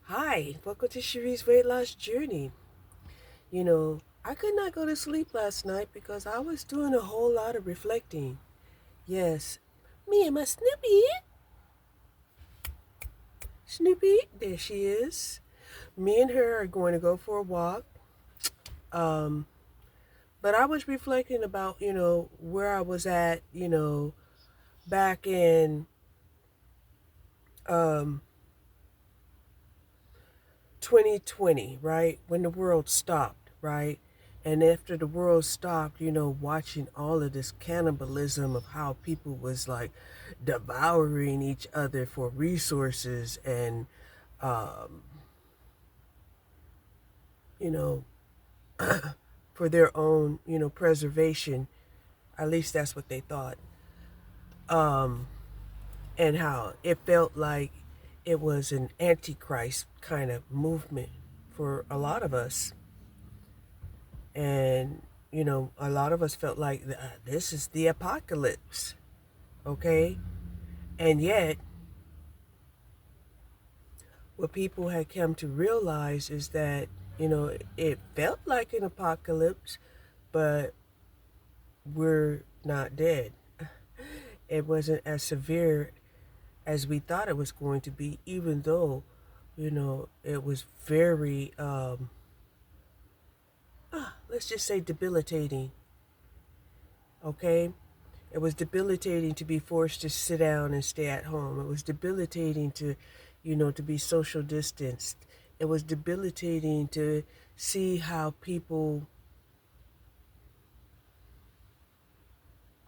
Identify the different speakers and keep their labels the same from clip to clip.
Speaker 1: Hi, welcome to Cherie's Weight Loss Journey. I could not go to sleep last night because I was doing a whole lot of reflecting. Yes, me and my Snoopy. Snoopy, there she is. Me and her are going to go for a walk. Um, but I was reflecting about, where I was at, back in um, 2020, right? When the world stopped, right? And after the world stopped, watching all of this cannibalism of how people was like devouring each other for resources and, um, you know, for their own, preservation. At least that's what they thought. Um, and how it felt like it was an antichrist kind of movement for a lot of us. And, a lot of us felt like this is the apocalypse, okay? And yet, what people had come to realize is that, it felt like an apocalypse, but we're not dead. It wasn't as severe as we thought it was going to be, even though, it was very, let's just say debilitating, okay? It was debilitating to be forced to sit down and stay at home. It was debilitating to, to be social distanced. It was debilitating to see how people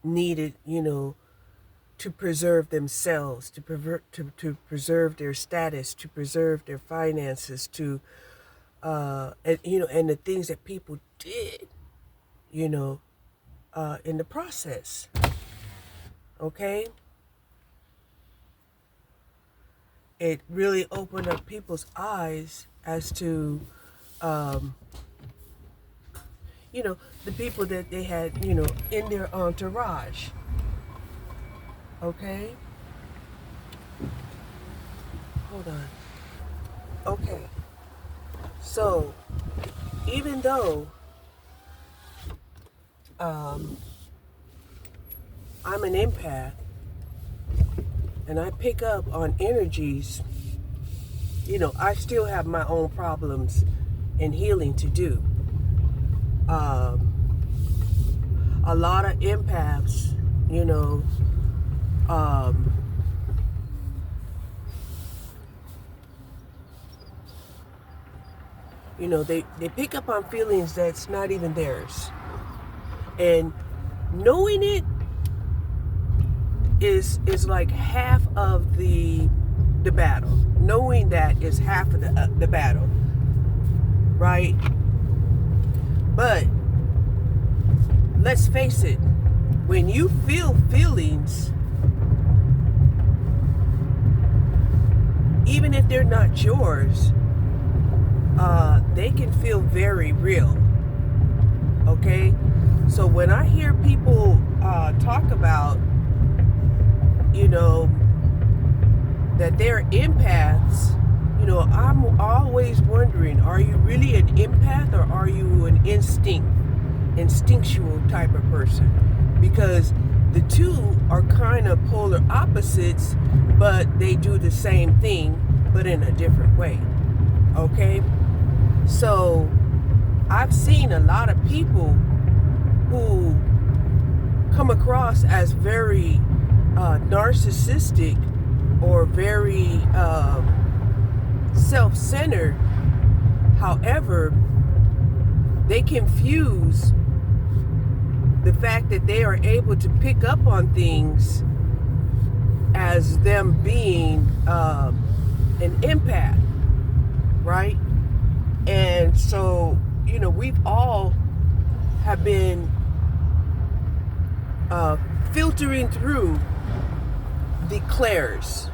Speaker 1: needed, to preserve themselves, to preserve their status, to preserve their finances, and the things that people did, you know, in the process. Okay, it really opened up people's eyes as to, um, the people that they had, in their entourage. Okay, hold on. Okay, so even though um, I'm an empath and I pick up on energies, I still have my own problems and healing to do. Um, a lot of empaths, you know, um, they pick up on feelings that's not even theirs. And knowing it is like half of the battle. Knowing that is half of the battle, right? But let's face it, when you feel feelings, even if they're not yours, they can feel very real. Okay, so when I hear people talk about, that they're empaths, I'm always wondering, are you really an empath or are you an instinctual type of person? Because the two are kind of polar opposites, but they do the same thing, but in a different way. Okay? So I've seen a lot of people who come across as very narcissistic or very self-centered. However, they confuse the fact that they are able to pick up on things as them being an empath, right? And so, we've all have been filtering through the clairs,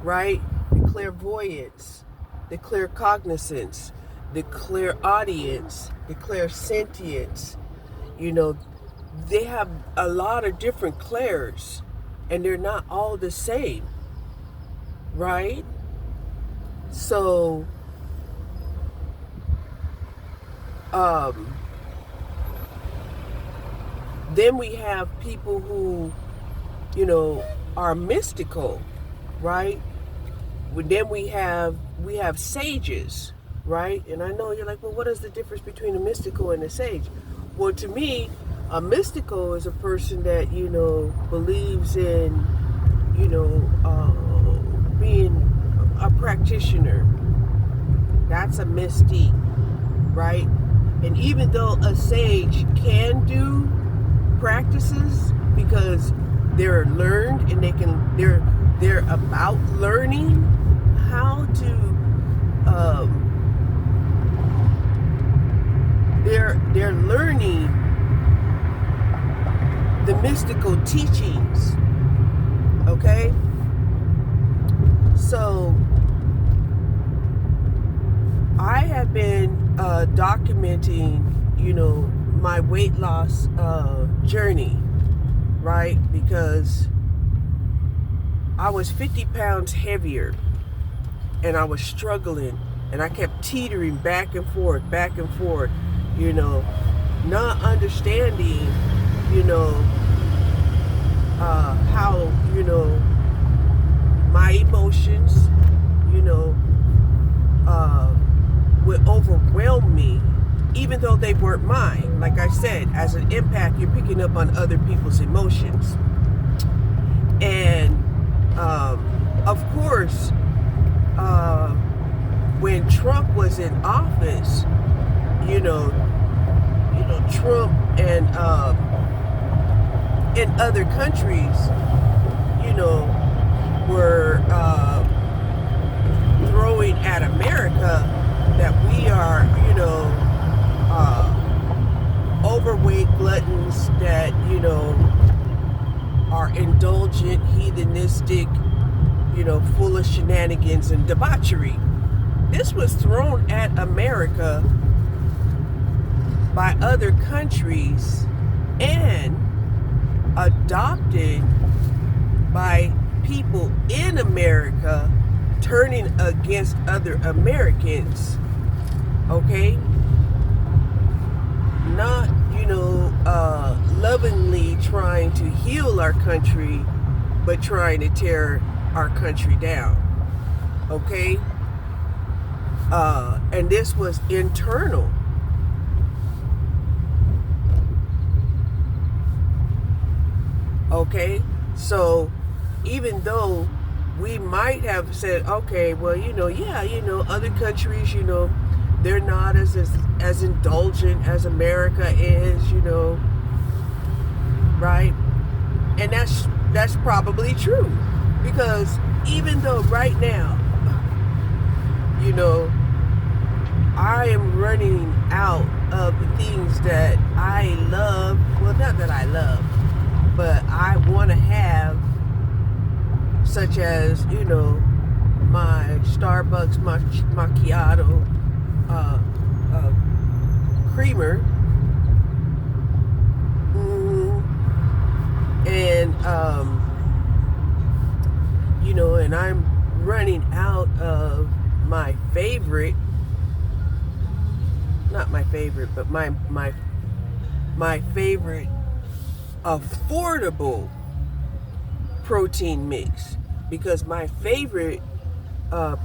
Speaker 1: right? The clairvoyance, the claircognizance, the clairaudience, the clairsentience. They have a lot of different clairs, and they're not all the same, right? So Um, then we have people who, are mystical, right? Then we have sages, right? And I know you're like, well, what is the difference between a mystical and a sage? Well, to me, a mystical is a person that, believes in, being a practitioner. That's a mystique, right? And even though a sage can do practices because they're learned and they're about learning how to they're learning the mystical teachings. Okay? So I have been documenting, my weight loss journey, right? Because I was 50 pounds heavier and I was struggling and I kept teetering back and forth, not understanding, how, my emotions, would overwhelm me, even though they weren't mine. Like I said, as an empath, you're picking up on other people's emotions. And of course, when Trump was in office, Trump and in other countries, were throwing at America that we are, overweight gluttons that, are indulgent, heathenistic, full of shenanigans and debauchery. This was thrown at America by other countries and adopted by people in America turning against other Americans. Okay? Not, lovingly trying to heal our country, but trying to tear our country down. Okay? And this was internal. Okay? So, even though we might have said, okay, well, other countries, they're not as indulgent as America is, right? And that's probably true, because even though right now, I am running out of the things that I love. Well, not that I love, but I want to have, such as, my Starbucks macchiato creamer. And, and I'm running out of my favorite, not my favorite, but my favorite affordable protein mix, because my favorite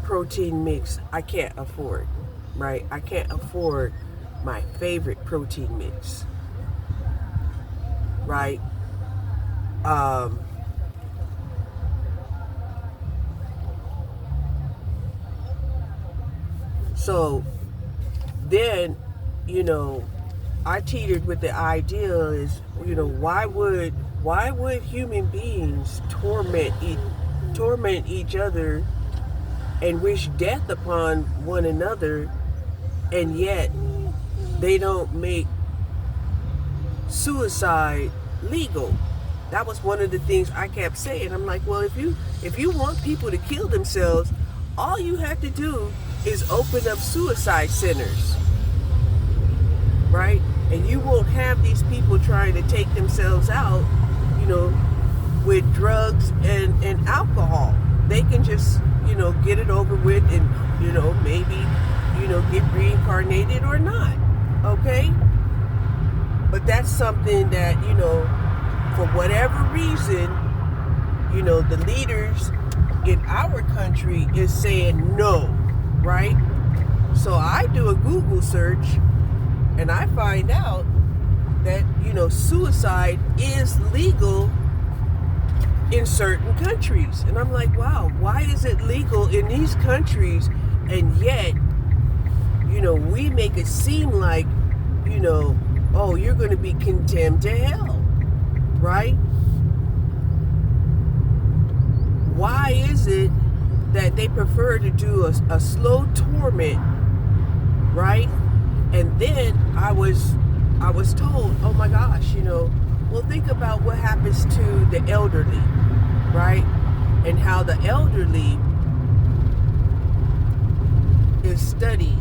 Speaker 1: protein mix I can't afford, right? I can't afford my favorite protein mix, right? So then, I teetered with the idea is, why would human beings torment each other and wish death upon one another, and yet they don't make suicide legal? That was one of the things I kept saying. I'm like, well, if you want people to kill themselves, all you have to do is open up suicide centers, right? And you won't have these people trying to take themselves out, with drugs and alcohol. They can just, get it over with and, maybe, get reincarnated or not. Okay? But that's something that, for whatever reason, the leaders in our country is saying no, right? So I do a Google search and I find out that, suicide is legal in certain countries. And I'm like, wow, why is it legal in these countries? And yet, we make it seem like, oh, you're going to be condemned to hell, right? Why is it that they prefer to do a slow torment, right? And then I was told, oh my gosh, well, think about what happens to the elderly, right? And how the elderly is studied.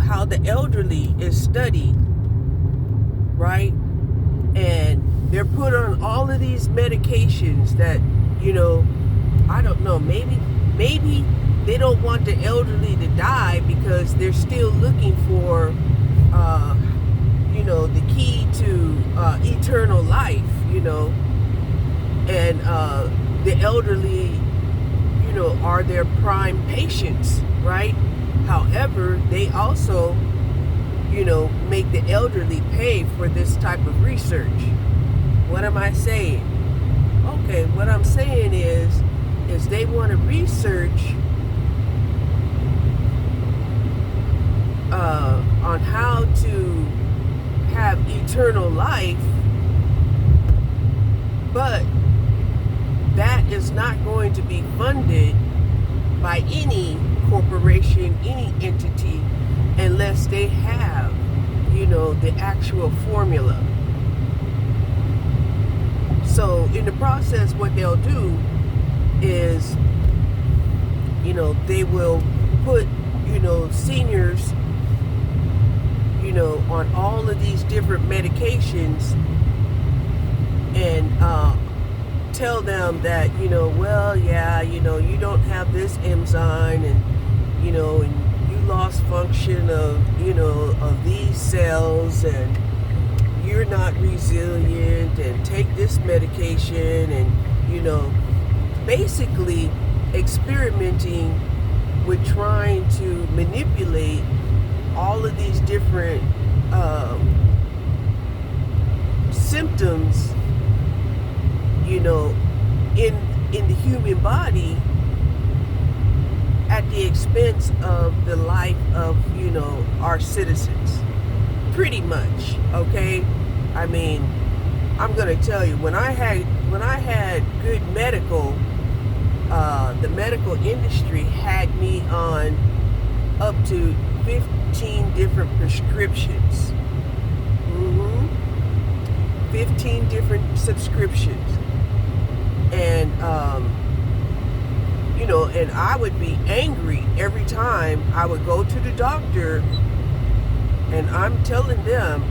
Speaker 1: How the elderly is studied, right? And they're put on all of these medications that, I don't know, maybe they don't want the elderly to die because they're still looking for, the key to eternal life, and the elderly, are their prime patients, right? However, they also, make the elderly pay for this type of research. What am I saying? Okay, what I'm saying is they want to research on how to have eternal life, but that is not going to be funded by any corporation, any entity, unless they have, the actual formula. So in the process, what they'll do is, they will put, seniors, on all of these different medications and tell them that, well, yeah, you don't have this enzyme and, and you lost function of, of these cells and you're not resilient and take this medication and, basically experimenting with trying to manipulate all of these different symptoms, in the human body at the expense of the life of, our citizens. Pretty much, okay? I mean, I'm gonna tell you, when I had good medical, the medical industry had me on up to 15 different prescriptions. 15 different subscriptions. And, and I would be angry every time I would go to the doctor and I'm telling them,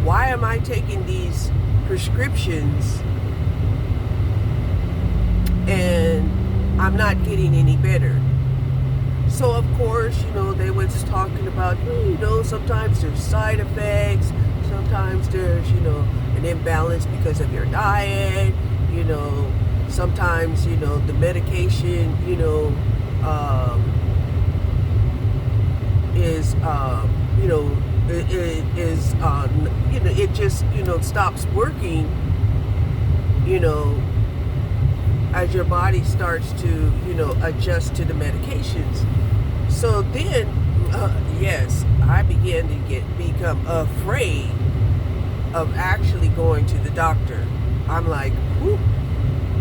Speaker 1: why am I taking these prescriptions and I'm not getting any better? So of course, they was talking about, sometimes there's side effects, sometimes there's, an imbalance because of your diet, sometimes, the medication, is, it just, stops working, as your body starts to, adjust to the medications. So then, yes, I began to become afraid of actually going to the doctor. I'm like, whoo,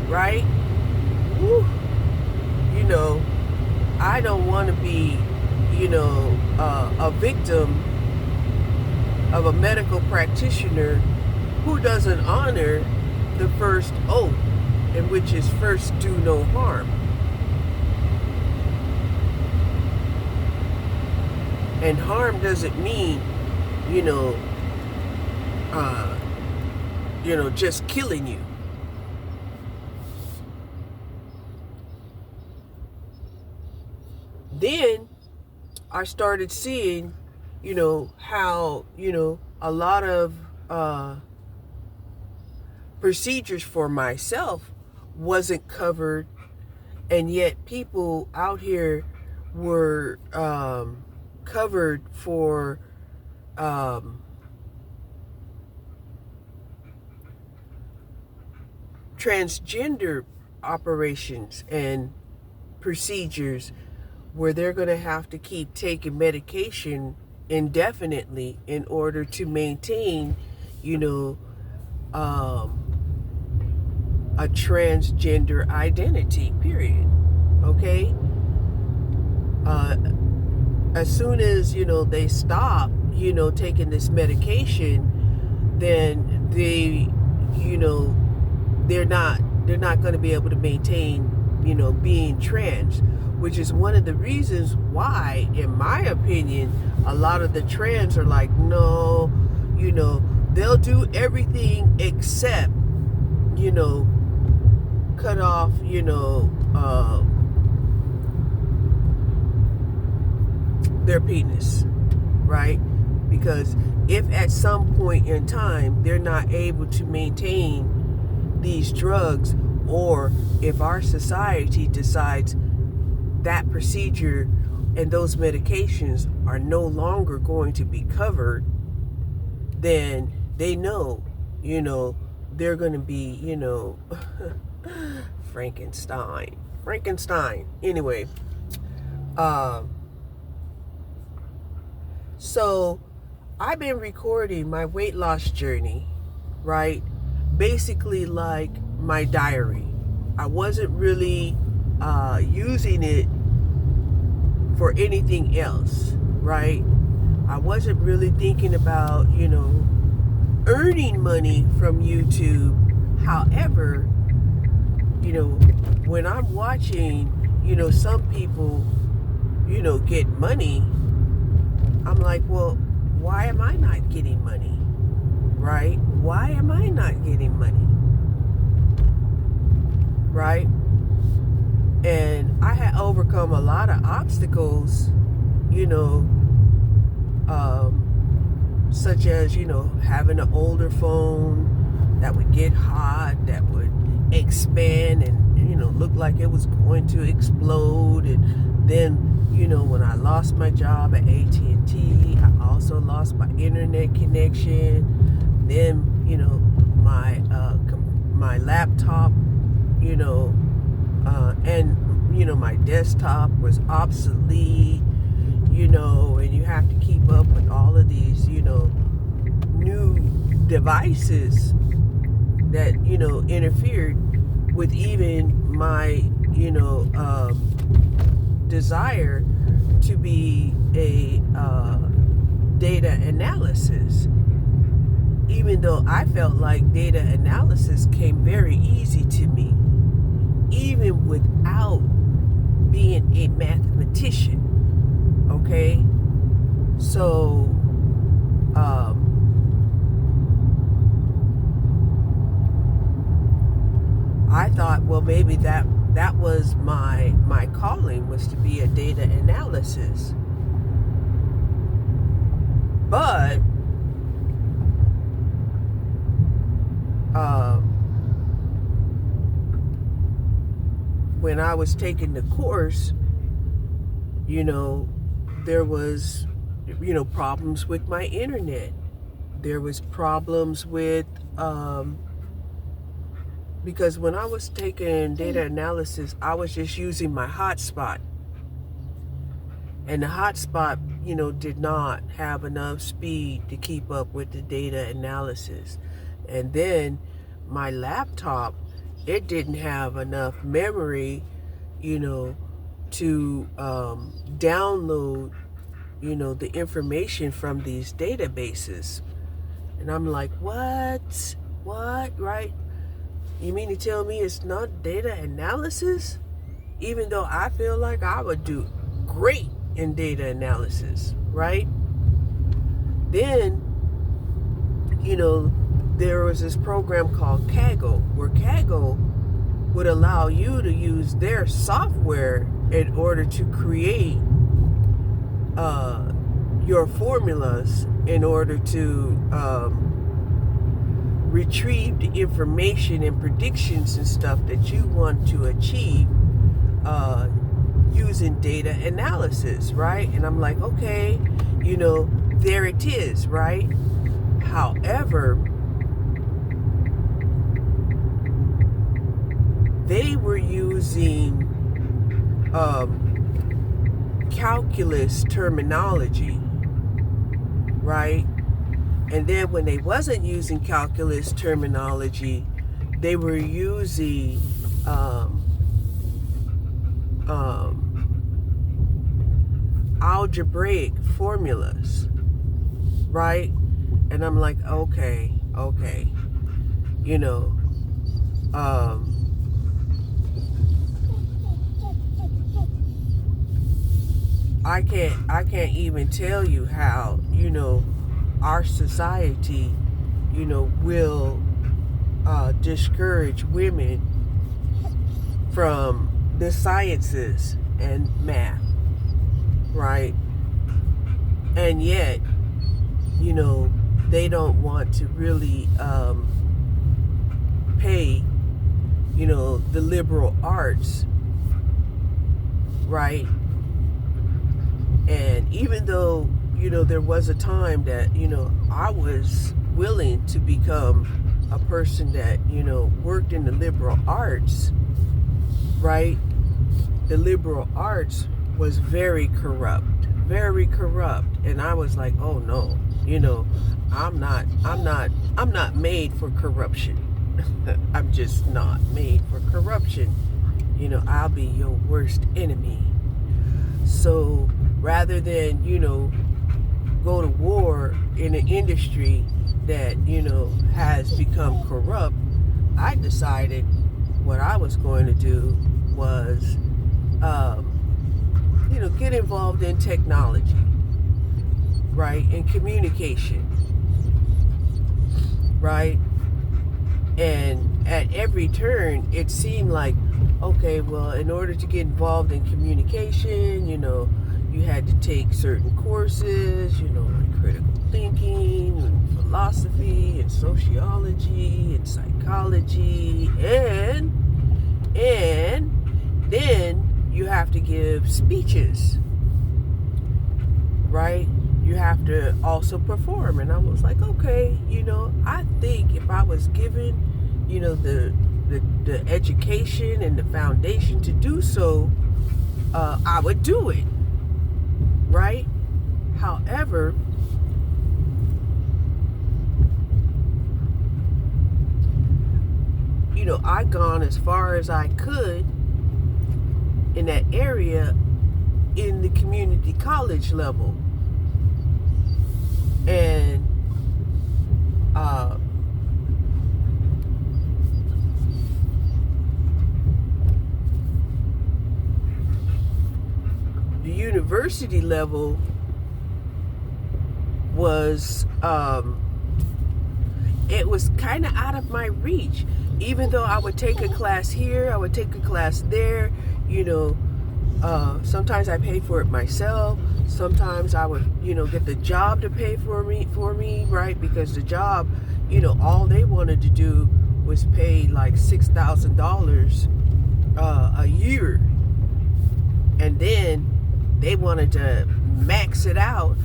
Speaker 1: right? Whoo. I don't want to be, a victim of a medical practitioner who doesn't honor the first oath, and which is first do no harm. And harm doesn't mean, just killing you. Then I started seeing, how, a lot of procedures for myself wasn't covered, and yet people out here were covered for transgender operations and procedures where they're going to have to keep taking medication indefinitely in order to maintain, a transgender identity, period. Okay? As soon as, they stop, taking this medication, then they're not going to be able to maintain, being trans, which is one of the reasons why, in my opinion, a lot of the trans are like, no, they'll do everything except, cut off, their penis, right? Because if at some point in time they're not able to maintain these drugs, or if our society decides that procedure and those medications are no longer going to be covered, then they know, they're going to be, Frankenstein. Anyway, so I've been recording my weight loss journey, right? Basically like my diary. I wasn't really using it for anything else, right? I wasn't really thinking about, earning money from YouTube. However, when I'm watching, some people, get money, I'm like, well, why am I not getting money? Right? Why am I not getting money? Right? And I had overcome a lot of obstacles, such as, having an older phone that would get hot, that would expand and, look like it was going to explode. And then, when I lost my job at AT&T, I also lost my internet connection. Then, my laptop, and, my desktop was obsolete, and you have to keep up with all of these, new devices that, interfered with even my, desire to be a data analysis. Even though I felt like data analysis came very easy to me, even without being a mathematician. Okay? So, I thought, well, maybe that was my calling, was to be a data analysis. But when I was taking the course, there was, problems with my internet. There was problems with, because when I was taking data analysis, I was just using my hotspot. And the hotspot, did not have enough speed to keep up with the data analysis. And then my laptop, it didn't have enough memory, to download, the information from these databases. And I'm like, what, right? You mean to tell me it's not data analysis? Even though I feel like I would do great in data analysis, right? Then, there was this program called Kaggle, where Kaggle would allow you to use their software in order to create your formulas in order to retrieve the information and predictions and stuff that you want to achieve using data analysis, right? And I'm like, okay, there it is, right? However, they were using calculus terminology, right? And then when they wasn't using calculus terminology, they were using algebraic formulas, right? And I'm like, okay, I can't even tell you how, our society, will discourage women from the sciences and math, right? And yet, they don't want to really pay, the liberal arts, right? And even though, there was a time that, I was willing to become a person that, worked in the liberal arts, right? The liberal arts was very corrupt. And I was like, oh no, I'm not made for corruption. I'm just not made for corruption. I'll be your worst enemy. So rather than, go to war in an industry that, has become corrupt, I decided what I was going to do was, get involved in technology, right? In communication, right? And at every turn, it seemed like, okay, well, in order to get involved in communication, you had to take certain courses, like critical thinking and philosophy and sociology and psychology, and then you have to give speeches, right? You have to also perform. And I was like, okay, I think if I was given, the education and the foundation to do so, I would do it, right? However, I gone as far as I could in that area in the community college level. And the university level was it was kind of out of my reach. Even though I would take a class here, I would take a class there, sometimes I paid for it myself. Sometimes I would, get the job to pay for me, right? Because the job, all they wanted to do was pay like $6,000 a year. And then they wanted to max it out,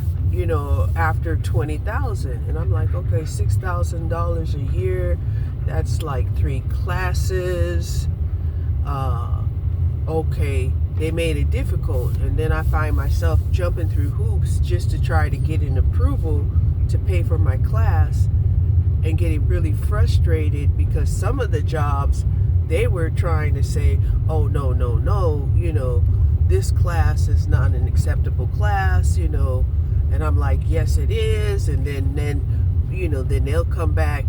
Speaker 1: after $20,000. And I'm like, okay, $6,000 a year, that's like 3 classes. Okay, they made it difficult. And then I find myself jumping through hoops just to try to get an approval to pay for my class, and getting really frustrated because some of the jobs, they were trying to say, oh, no, this class is not an acceptable class, and I'm like, yes, it is. And then then they'll come back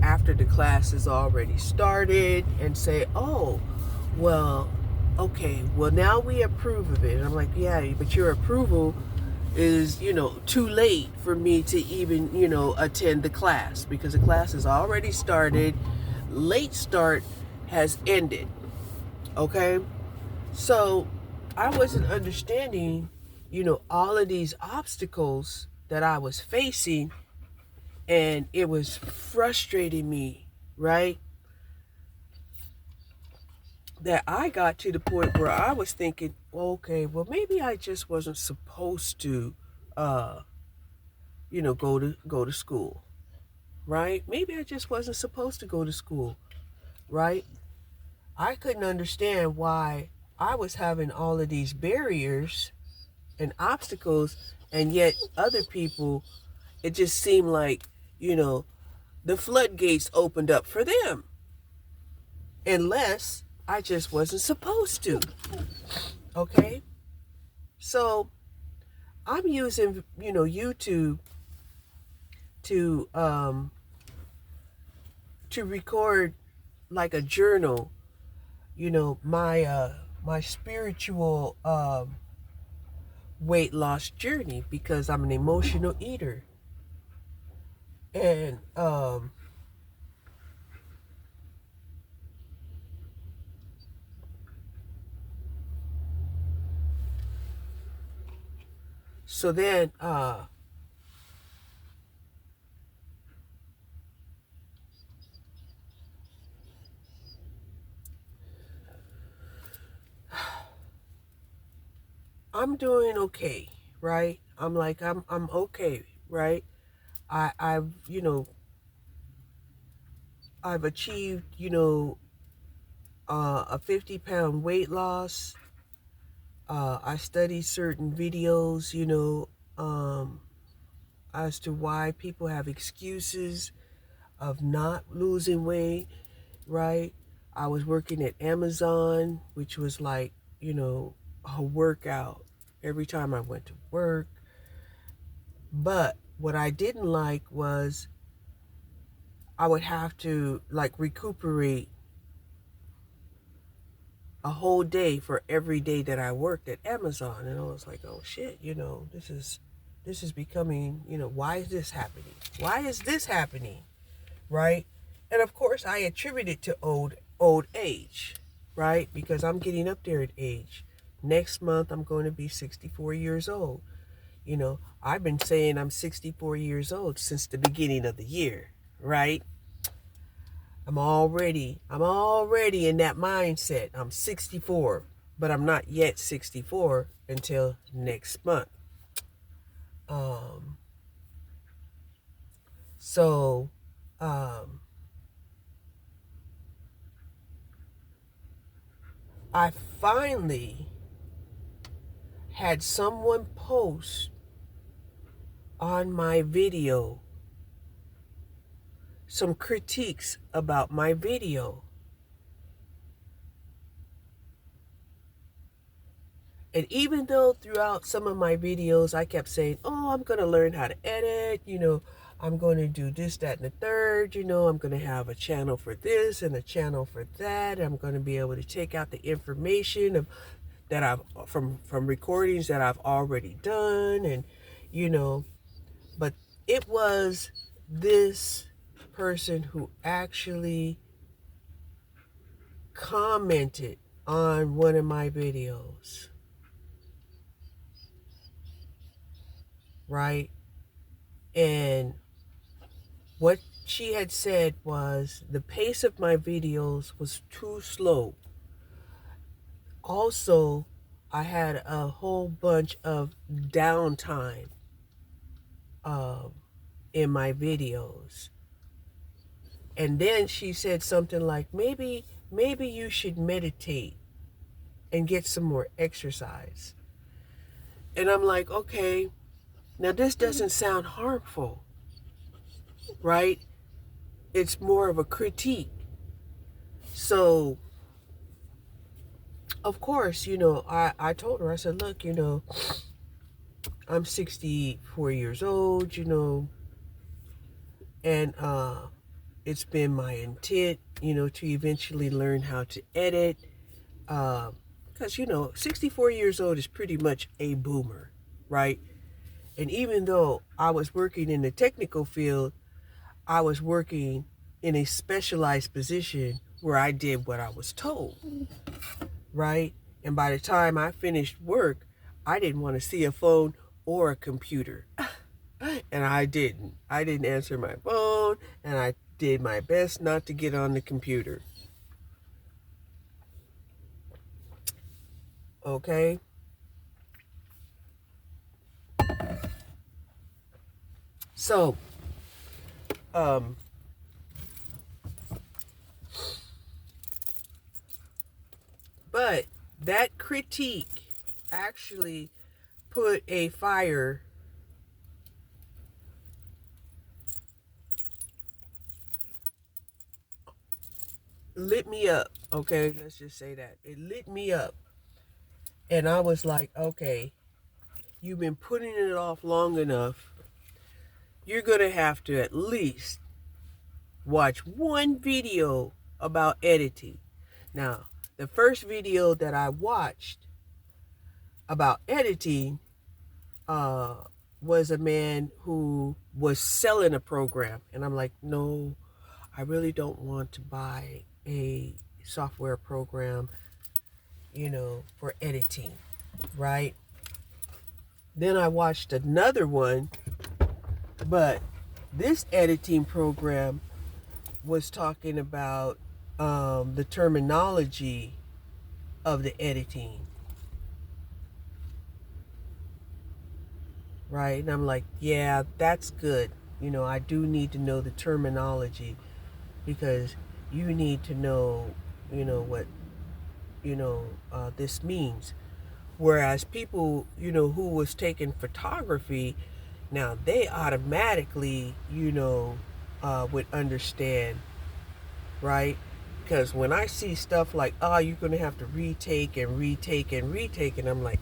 Speaker 1: after the class is already started and say, oh, well, okay, well, now we approve of it. And I'm like, yeah, but your approval is, too late for me to even, attend the class, because the class has already started. Late start has ended. Okay? So I wasn't understanding, all of these obstacles that I was facing, and it was frustrating me, right? That I got to the point where I was thinking, okay, well, maybe I just wasn't supposed to, uh, go to school, right? Maybe I just wasn't supposed to go to school, right? I couldn't understand why I was having all of these barriers and obstacles, and yet other people, it just seemed like, the floodgates opened up for them, unless I just wasn't supposed to. Okay? So I'm using, YouTube to record like a journal, my spiritual weight loss journey, because I'm an emotional eater. And so then I'm doing okay, right? I'm okay, right? I've I've achieved, a 50-pound weight loss. I study certain videos, as to why people have excuses of not losing weight, right? I was working at Amazon, which was like, a workout every time I went to work. But what I didn't like was I would have to like recuperate a whole day for every day that I worked at Amazon. And I was like, oh shit, this is becoming, why is this happening? Why is this happening? Right? And of course I attribute it to old age, right? Because I'm getting up there in age. Next month I'm going to be 64 years old. I've been saying I'm 64 years old since the beginning of the year, right? I'm already in that mindset. I'm 64, but I'm not yet 64 until next month. Um, so, I finally had someone post on my video some critiques about my video. And even though throughout some of my videos I kept saying, oh, I'm going to learn how to edit, I'm going to do this, that, and the third, I'm going to have a channel for this and a channel for that. I'm going to be able to take out the information that I've from recordings that I've already done, and but it was this person who actually commented on one of my videos, right? And what she had said was the pace of my videos was too slow. Also, I had a whole bunch of downtime in my videos. And then she said something like, maybe you should meditate and get some more exercise. And I'm like, okay, now this doesn't sound harmful, right? It's more of a critique. So, of course, I told her, I said, look, I'm 64 years old, and it's been my intent, to eventually learn how to edit. Because, 64 years old is pretty much a boomer, right? And even though I was working in the technical field, I was working in a specialized position where I did what I was told, right? And by the time I finished work, I didn't want to see a phone or a computer. And I didn't. I didn't answer my phone, and I did my best not to get on the computer. Okay? So, but that critique actually put a fire lit me up. Okay, let's just say that. It lit me up. And I was like, okay, you've been putting it off long enough. You're going to have to at least watch one video about editing. Now, the first video that I watched about editing was a man who was selling a program. And I'm like, no, I really don't want to buy a software program, for editing, right? Then I watched another one, but this editing program was talking about the terminology of the editing, right? And I'm like, yeah, that's good. I do need to know the terminology, because you need to know, what, this means. Whereas people, who was taking photography, now they automatically, would understand, right? Because when I see stuff like, oh, you're going to have to retake and retake and retake, and I'm like,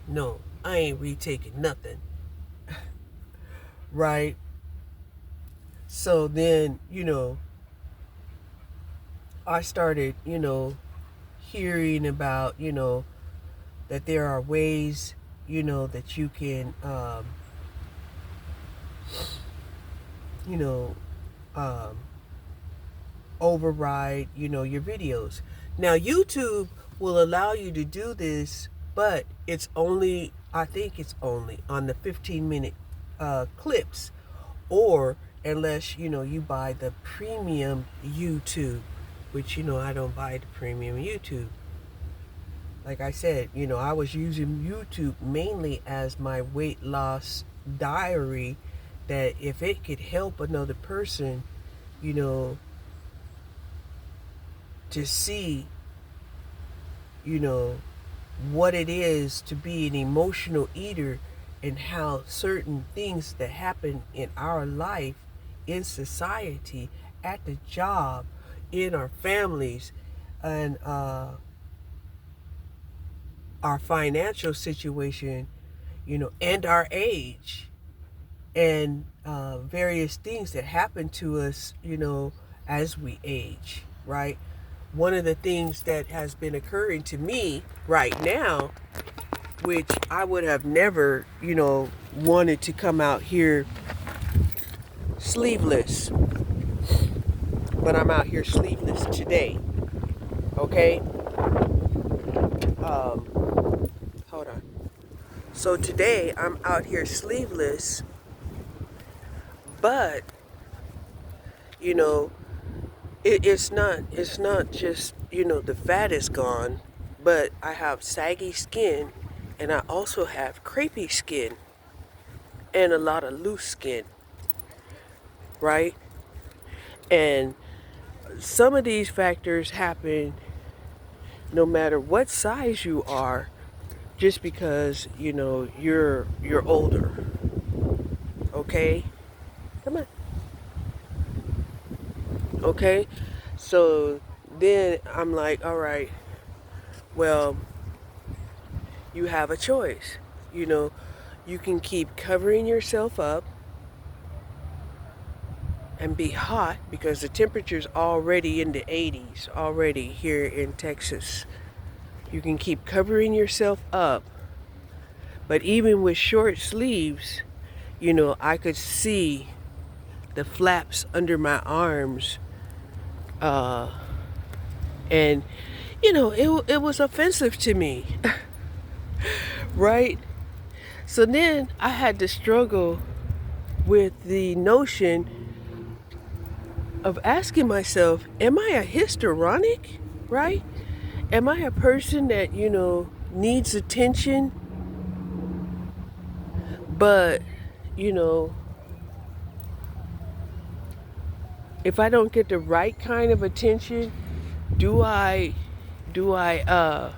Speaker 1: no, I ain't retaking nothing. Right? So then, I started, hearing about, that there are ways, that you can, override, your videos. Now, YouTube will allow you to do this, but it's only, I think it's only on the 15-minute clips, or unless, you buy the premium YouTube, which, I don't buy the premium YouTube. Like I said, I was using YouTube mainly as my weight loss diary, that if it could help another person, to see, what it is to be an emotional eater, and how certain things that happen in our life, in society, at the job, in our families, and our financial situation, and our age, and various things that happen to us, as we age, right? One of the things that has been occurring to me right now, which I would have never, wanted to come out here sleeveless, but I'm out here sleeveless today. Okay? Hold on. So today I'm out here sleeveless, but it's not just, the fat is gone, but I have saggy skin, and I also have crepey skin, and a lot of loose skin, right? And some of these factors happen no matter what size you are, just because, you're older. Okay? Come on. Okay? So then I'm like, all right, well, you have a choice. You can keep covering yourself up and be hot, because the temperature's already in the 80s already here in Texas. You can keep covering yourself up, but even with short sleeves, I could see the flaps under my arms And, it was offensive to me, right? So then I had to struggle with the notion of asking myself, am I a histrionic, right? Am I a person that, needs attention, but, you know, if I don't get the right kind of attention, do I, do I, uh,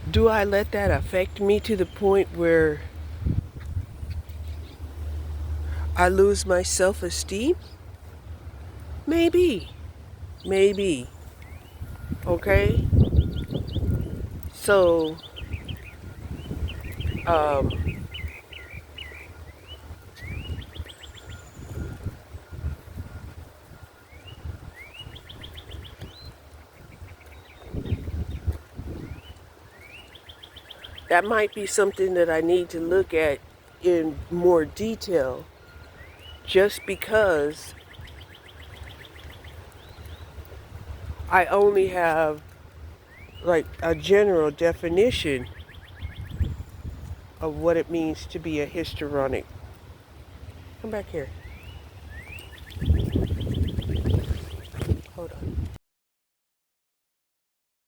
Speaker 1: do I let that affect me to the point where I lose my self-esteem? Maybe, maybe, okay? So, um, that might be something that I need to look at in more detail, just because I only have like a general definition of what it means to be a histrionic. Come back here. Hold on.